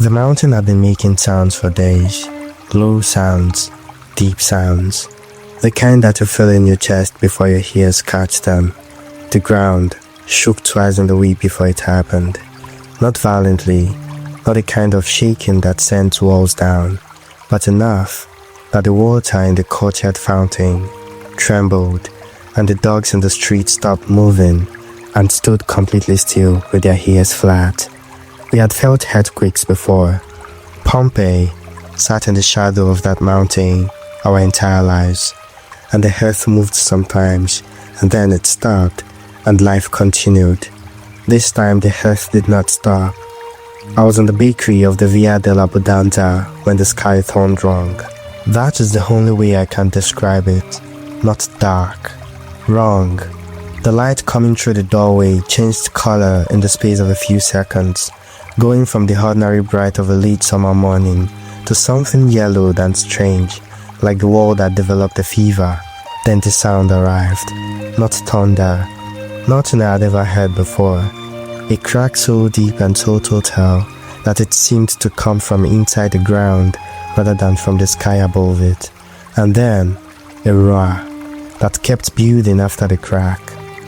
The mountain had been making sounds for days. Low sounds, deep sounds. The kind that you feel in your chest before your ears catch them. The ground shook twice in the week before it happened. Not violently, not a kind of shaking that sent walls down, but enough that the water in the courtyard fountain trembled and the dogs in the street stopped moving and stood completely still with their ears flat. We had felt earthquakes before. Pompeii sat in the shadow of that mountain our entire lives, and the earth moved sometimes, and then it stopped, and life continued. This time the earth did not stop. I was in the bakery of the Via dell'Abbondanza when the sky turned wrong. That is the only way I can describe it. Not dark. Wrong. The light coming through the doorway changed color in the space of a few seconds, going from the ordinary bright of a late summer morning to something yellowed and strange, like the world had developed a fever. Then the sound arrived. Not thunder. Nothing I had ever heard before. A crack so deep and so total that it seemed to come from inside the ground rather than from the sky above it. And then a roar that kept building after the crack,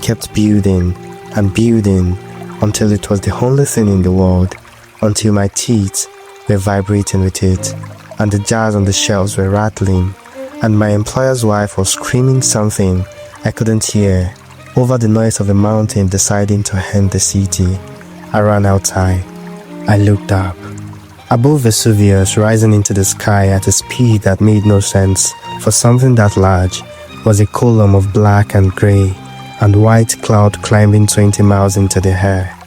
kept building and building until it was the only thing in the world, until my teeth were vibrating with it, and the jars on the shelves were rattling, and my employer's wife was screaming something I couldn't hear over the noise of a mountain deciding to end the city. I ran outside. I looked up. Above Vesuvius, rising into the sky at a speed that made no sense for something that large, was a column of black and grey and white cloud climbing 20 miles into the air,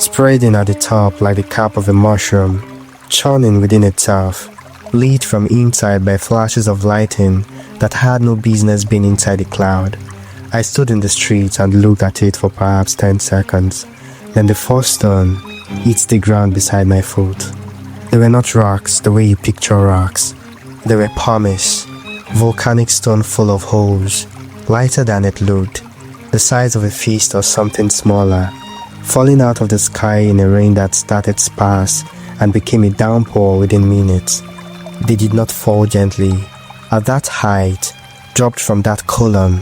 spreading at the top like the cap of a mushroom, churning within itself, lit from inside by flashes of lightning that had no business being inside the cloud. I stood in the street and looked at it for perhaps 10 seconds. Then the first stone hit the ground beside my foot. They were not rocks the way you picture rocks. They were pumice, volcanic stone full of holes, lighter than it looked, the size of a fist or something smaller, falling out of the sky in a rain that started sparse and became a downpour within minutes. They did not fall gently. At that height, dropped from that column,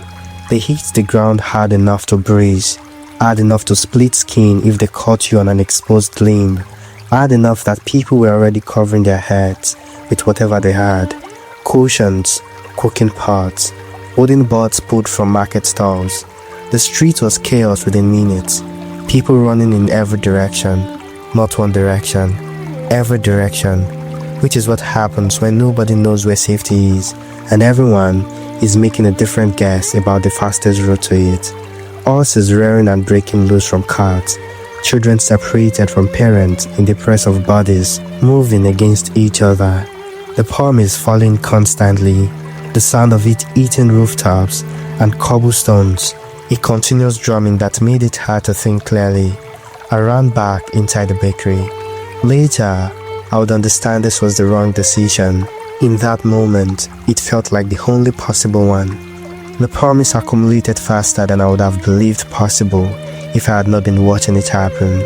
they hit the ground hard enough to breeze, hard enough to split skin if they caught you on an exposed limb, hard enough that people were already covering their heads with whatever they had: cushions, cooking pots, wooden boards pulled from market stalls. The street was chaos within minutes, people running in every direction, not one direction, every direction, which is what happens when nobody knows where safety is, and everyone is making a different guess about the fastest route to it. Horses rearing and breaking loose from carts, children separated from parents in the press of bodies, moving against each other, the pumice falling constantly, the sound of it eating rooftops and cobblestones, a continuous drumming that made it hard to think clearly. I ran back inside the bakery. Later, I would understand this was the wrong decision. In that moment, it felt like the only possible one. The pumice accumulated faster than I would have believed possible if I had not been watching it happen.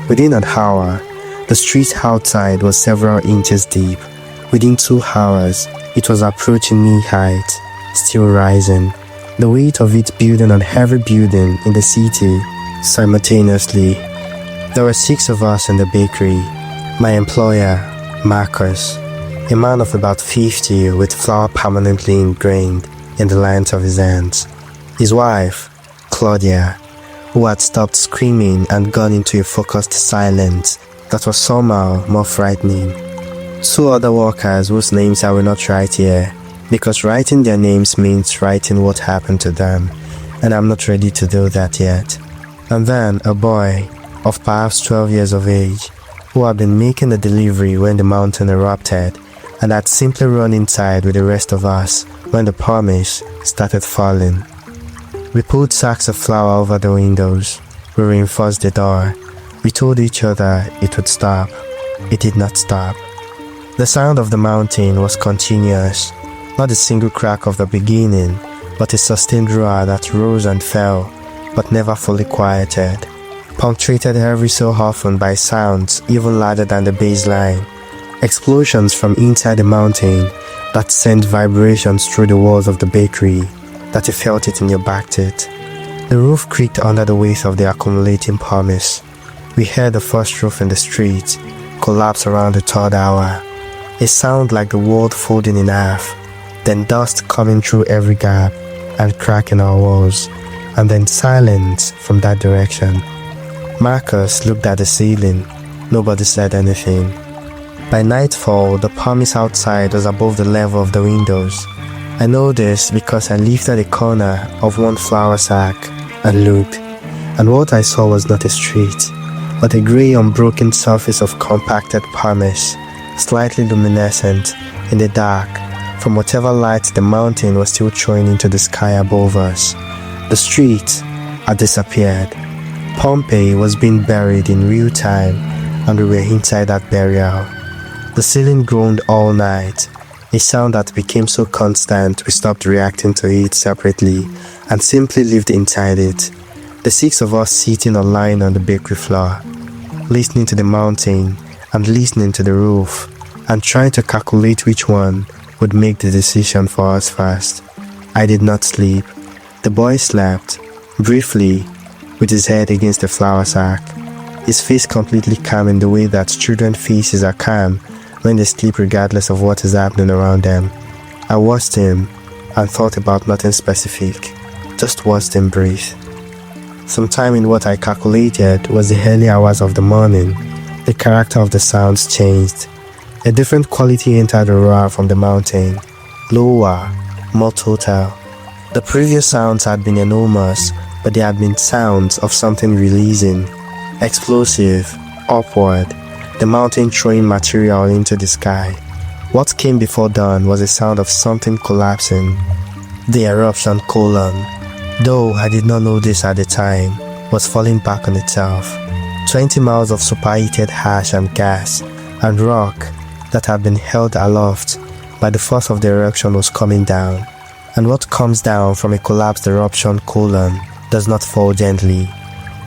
Within an hour, the street outside was several inches deep. Within 2 hours, it was approaching knee height, still rising. The weight of it building on every building in the city simultaneously. There were 6 of us in the bakery. My employer, Marcus, a man of about 50 with flour permanently ingrained in the lines of his hands. His wife, Claudia, who had stopped screaming and gone into a focused silence that was somehow more frightening. 2 other workers whose names I will not write here, because writing their names means writing what happened to them, and I'm not ready to do that yet. And then a boy of perhaps 12 years of age, who had been making a delivery when the mountain erupted, and had simply run inside with the rest of us when the pumice started falling. We put sacks of flour over the windows. We reinforced the door. We told each other it would stop. It did not stop. The sound of the mountain was continuous, not a single crack of the beginning, but a sustained roar that rose and fell, but never fully quieted. punctuated every so often by sounds even louder than the bass line. Explosions from inside the mountain that sent vibrations through the walls of the bakery that you felt it in your back teeth. The roof creaked under the weight of the accumulating pumice. We heard the first roof in the street collapse around the third hour. A sound like the world folding in half, then dust coming through every gap and crack in our walls, and then silence from that direction. Marcus looked at the ceiling. Nobody said anything. By nightfall, the pumice outside was above the level of the windows. I know this because I lifted a corner of one flour sack and looked, and what I saw was not a street, but a grey unbroken surface of compacted pumice, slightly luminescent in the dark from whatever light the mountain was still throwing into the sky above us. The street had disappeared. Pompeii was being buried in real time, and we were inside that burial. The ceiling groaned all night, a sound that became so constant we stopped reacting to it separately and simply lived inside it. The six of us sitting or lying on the bakery floor, listening to the mountain and listening to the roof, and trying to calculate which one would make the decision for us first. I did not sleep. The boy slept, briefly, with his head against the flour sack, his face completely calm in the way that children's faces are calm when they sleep regardless of what is happening around them. I watched him and thought about nothing specific, just watched him breathe. Sometime in what I calculated was the early hours of the morning, the character of the sounds changed. A different quality entered the roar from the mountain, lower, more total. The previous sounds had been enormous, but they had been sounds of something releasing, explosive, upward, the mountain throwing material into the sky. What came before dawn was a sound of something collapsing, the eruption colon, though I did not know this at the time, was falling back on itself. 20 miles of superheated ash and gas and rock that had been held aloft by the force of the eruption was coming down. And what comes down from a collapsed eruption colon does not fall gently.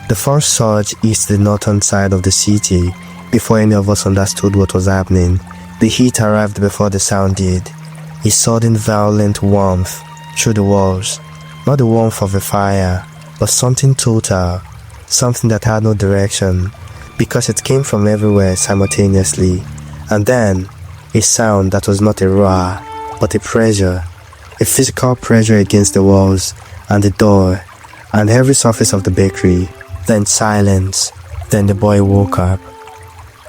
The first surge hit the northern side of the city before any of us understood what was happening. The heat arrived before the sound did. A sudden violent warmth through the walls. Not the warmth of a fire, but something total, something that had no direction, because it came from everywhere simultaneously. And then, a sound that was not a roar, but a pressure, a physical pressure against the walls, and the door, and every surface of the bakery. Then silence. Then the boy woke up.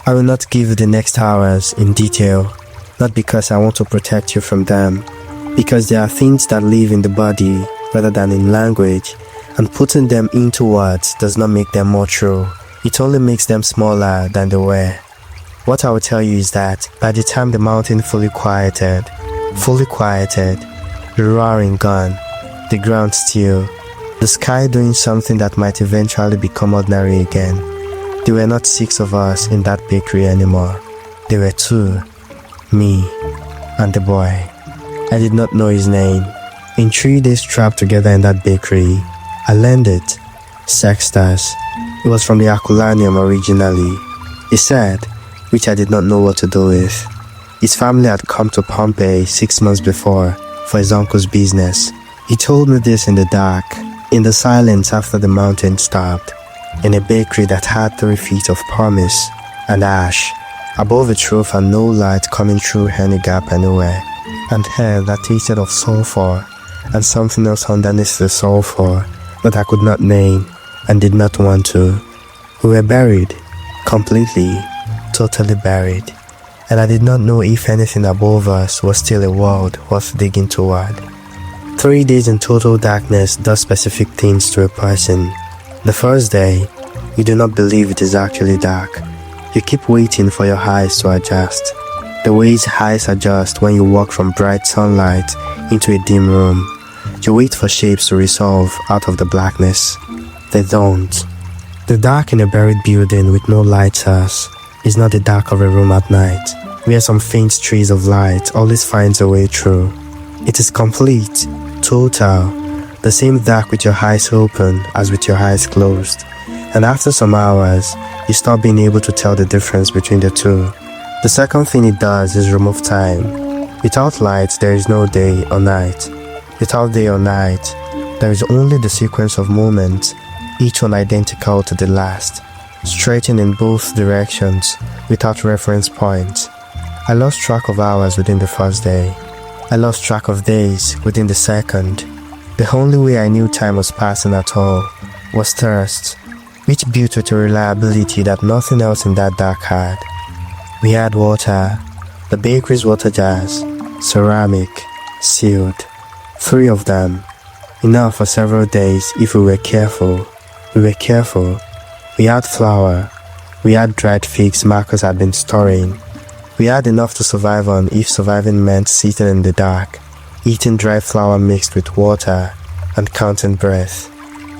I will not give you the next hours in detail, not because I want to protect you from them, because there are things that live in the body rather than in language, and putting them into words does not make them more true. It only makes them smaller than they were. What I will tell you is that by the time the mountain fully quieted, the roaring gone, the ground still, the sky doing something that might eventually become ordinary again. There were not 6 of us in that bakery anymore. There were 2, me and the boy. I did not know his name. In 3 days trapped together in that bakery, I learned it. Sextus. It was from the Herculaneum originally. He said, which I did not know what to do with. His family had come to Pompeii 6 months before for his uncle's business. He told me this in the dark, in the silence after the mountain stopped, in a bakery that had 3 feet of pumice and ash, above its roof and no light coming through any gap anywhere, and hair that tasted of sulfur and something else underneath the sulfur that I could not name and did not want to. We were buried, completely, totally buried, and I did not know if anything above us was still a world worth digging toward. 3 days in total darkness does specific things to a person. The first day, you do not believe it is actually dark. You keep waiting for your eyes to adjust. The way eyes adjust when you walk from bright sunlight into a dim room. You wait for shapes to resolve out of the blackness. They don't. The dark in a buried building with no light source is not the dark of a room at night, where some faint trace of light always finds a way through. It is complete, total, the same dark with your eyes open as with your eyes closed. and after some hours, you stop being able to tell the difference between the two. The second thing it does is remove time. Without light, there is no day or night. Without day or night, there is only the sequence of moments, each one identical to the last, stretching in both directions without reference points. I lost track of hours within the first day. I lost track of days within the second. The only way I knew time was passing at all was thirst, which built with a reliability that nothing else in that dark had. We had water, the bakery's water jars, ceramic, sealed, 3 of them, enough for several days if we were careful. We had flour, we had dried figs Marcus had been storing. We had enough to survive on if surviving meant sitting in the dark, eating dry flour mixed with water, and counting breath.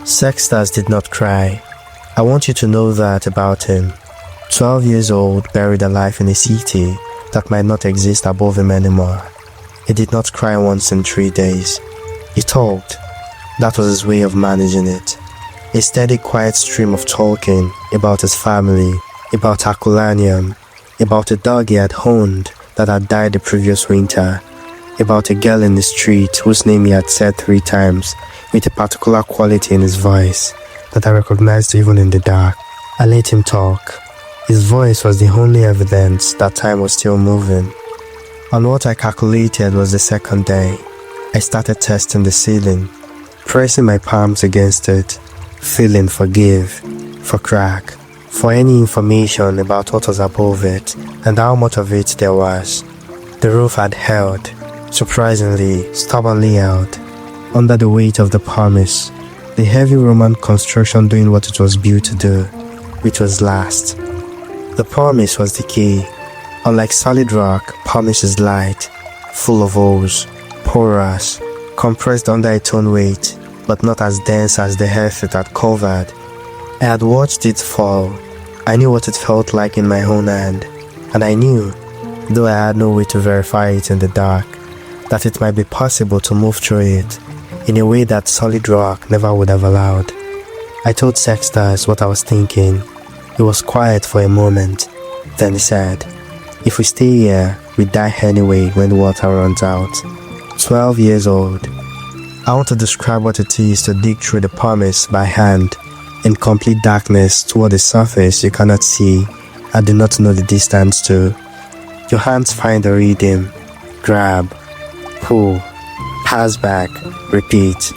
Sextus did not cry. I want you to know that about him. 12 years old, buried alive in a city that might not exist above him anymore. He did not cry once in 3 days. He talked. That was his way of managing it. A steady, quiet stream of talking about his family, about Herculaneum, about a dog he had owned that had died the previous winter, about a girl in the street whose name he had said 3 times with a particular quality in his voice that I recognized even in the dark. I let him talk. His voice was the only evidence that time was still moving. On what I calculated was the second day, I started testing the ceiling, pressing my palms against it, feeling for give, for crack, for any information about what was above it and how much of it there was. The roof had held, surprisingly, stubbornly held, under the weight of the pumice, the heavy Roman construction doing what it was built to do, which was last. The pumice was the key. Unlike solid rock, pumice is light, full of holes, porous, compressed under its own weight, but not as dense as the earth it had covered. I had watched it fall. I knew what it felt like in my own hand, and I knew, though I had no way to verify it in the dark, that it might be possible to move through it in a way that solid rock never would have allowed. I told Sextus what I was thinking. He was quiet for a moment. Then he said, "If we stay here, we die anyway when the water runs out." 12 years old. I want to describe what it is to dig through the pumice by hand in complete darkness toward a surface you cannot see and do not know the distance to. Your hands find a rhythm. Grab, pull, pass back, repeat.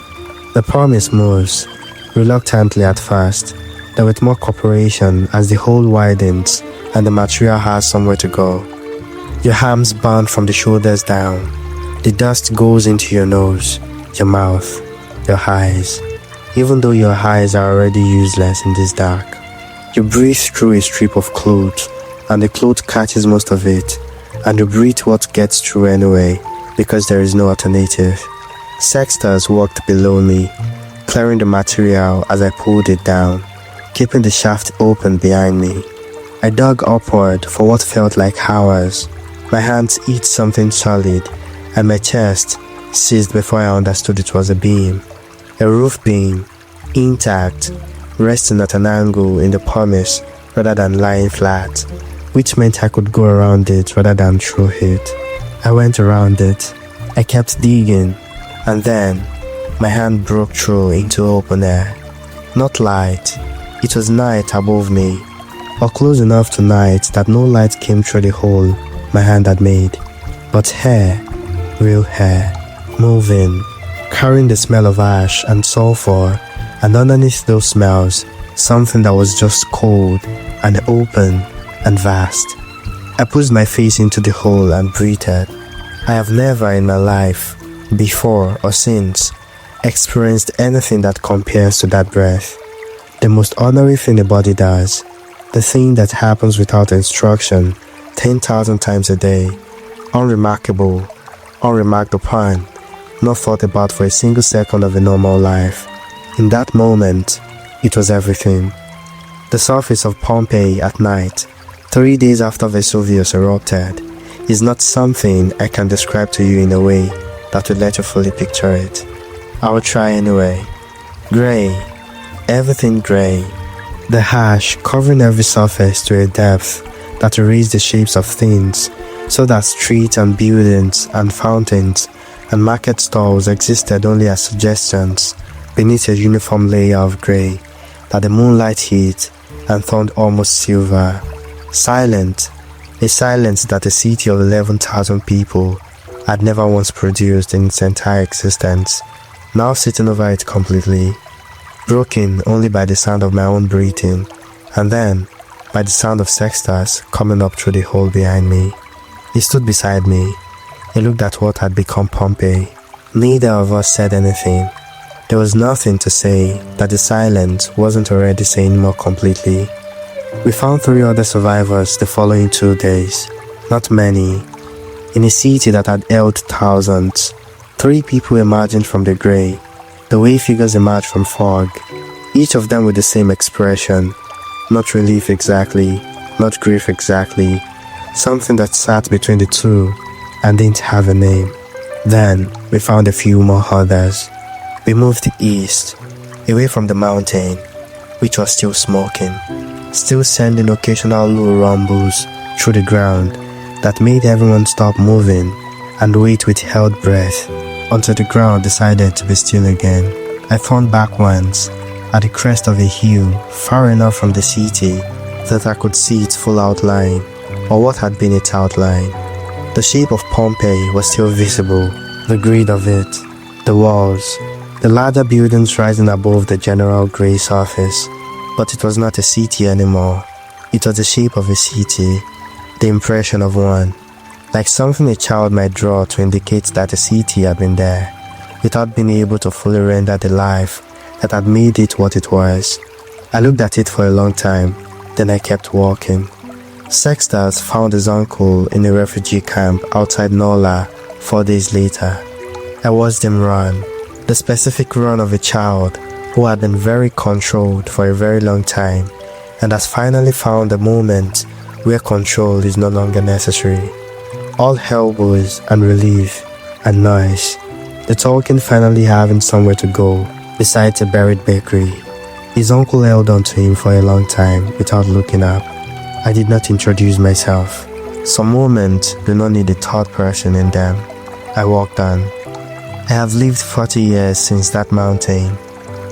The pumice moves, reluctantly at first, then with more cooperation as the hole widens and the material has somewhere to go. Your arms burn from the shoulders down. The dust goes into your nose, your mouth, your eyes, even though your eyes are already useless in this dark. You breathe through a strip of cloth, and the cloth catches most of it, and you breathe what gets through anyway, because there is no alternative. Sextus walked below me, clearing the material as I pulled it down, keeping the shaft open behind me. I dug upward for what felt like hours. My hands hit something solid, and my chest seized before I understood it was a beam. A roof beam, intact, resting at an angle in the pumice rather than lying flat, which meant I could go around it rather than through it. I went around it. I kept digging, and then my hand broke through into open air. Not light, it was night above me, or close enough to night that no light came through the hole my hand had made, but hair, real hair, moving, carrying the smell of ash and sulfur, and underneath those smells, something that was just cold and open and vast. I pushed my face into the hole and breathed. I have never in my life, before or since, experienced anything that compares to that breath. The most ordinary thing a body does, the thing that happens without instruction 10,000 times a day, unremarkable, unremarked upon, not thought about for a single second of a normal life. In that moment, it was everything. The surface of Pompeii at night, 3 days after Vesuvius erupted, is not something I can describe to you in a way that will let you fully picture it. I will try anyway. Grey, everything grey, The ash covering every surface to a depth that erased the shapes of things, so that streets and buildings and fountains and market stalls existed only as suggestions beneath a uniform layer of grey that the moonlight hit and turned almost silver. Silent, a silence that a city of 11,000 people had never once produced in its entire existence, now sitting over it completely, broken only by the sound of my own breathing, and then by the sound of Sextus coming up through the hole behind me. He stood beside me. He looked at what had become Pompeii. Neither of us said anything. There was nothing to say that the silence wasn't already saying more completely. We found 3 other survivors the following 2 days. Not many. In a city that had held thousands, 3 people emerged from the grey, the way figures emerge from fog, each of them with the same expression. Not relief exactly, not grief exactly, something that sat between the two and didn't have a name. Then we found a few more others. We moved east, away from the mountain, which was still smoking, still sending occasional low rumbles through the ground that made everyone stop moving and wait with held breath until the ground decided to be still again. I turned back once, at the crest of a hill far enough from the city that I could see its full outline, or what had been its outline. The shape of Pompeii was still visible, the grid of it, the walls, the larger buildings rising above the general grey surface, but it was not a city anymore. It was the shape of a city, the impression of one, like something a child might draw to indicate that a city had been there, without being able to fully render the life that had made it what it was. I looked at it for a long time, then I kept walking. Sextus found his uncle in a refugee camp outside Nola 4 days later. I watched him run, the specific run of a child who had been very controlled for a very long time and has finally found a moment where control is no longer necessary. All elbows and relief and noise, the talking finally having somewhere to go besides a buried bakery. His uncle held on to him for a long time without looking up. I did not introduce myself. Some moments do not need a third person in them. I walked on. I have lived 40 years since that mountain.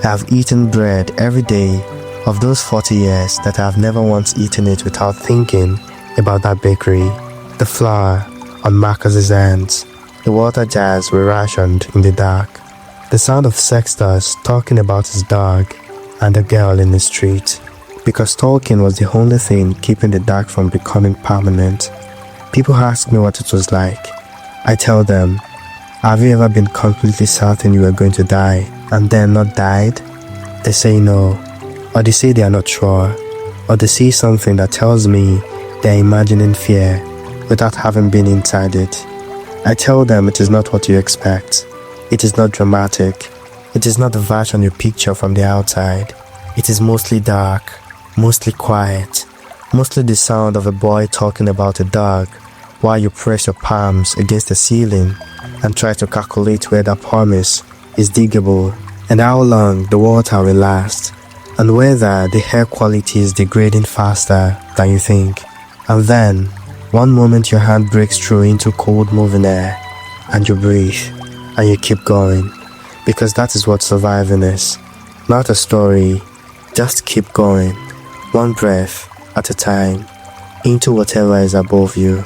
I have eaten bread every day of those 40 years that I have never once eaten it without thinking about that bakery. The flour on Marcus's hands. The water jars were rationed in the dark. The sound of Sextus talking about his dog and a girl in the street, because talking was the only thing keeping the dark from becoming permanent. People ask me what it was like. I tell them, have you ever been completely certain you were going to die and then not died? They say no, or they say they are not sure, or they say something that tells me they are imagining fear without having been inside it. I tell them it is not what you expect. It is not dramatic. It is not the version you picture from the outside. It is mostly dark, mostly quiet, mostly the sound of a boy talking about a dog while you press your palms against the ceiling and try to calculate where that pumice is diggable and how long the water will last and whether the air quality is degrading faster than you think. And then, one moment your hand breaks through into cold moving air and you breathe and you keep going, because that is what surviving is. Not a story, just keep going, one breath at a time, into whatever is above you.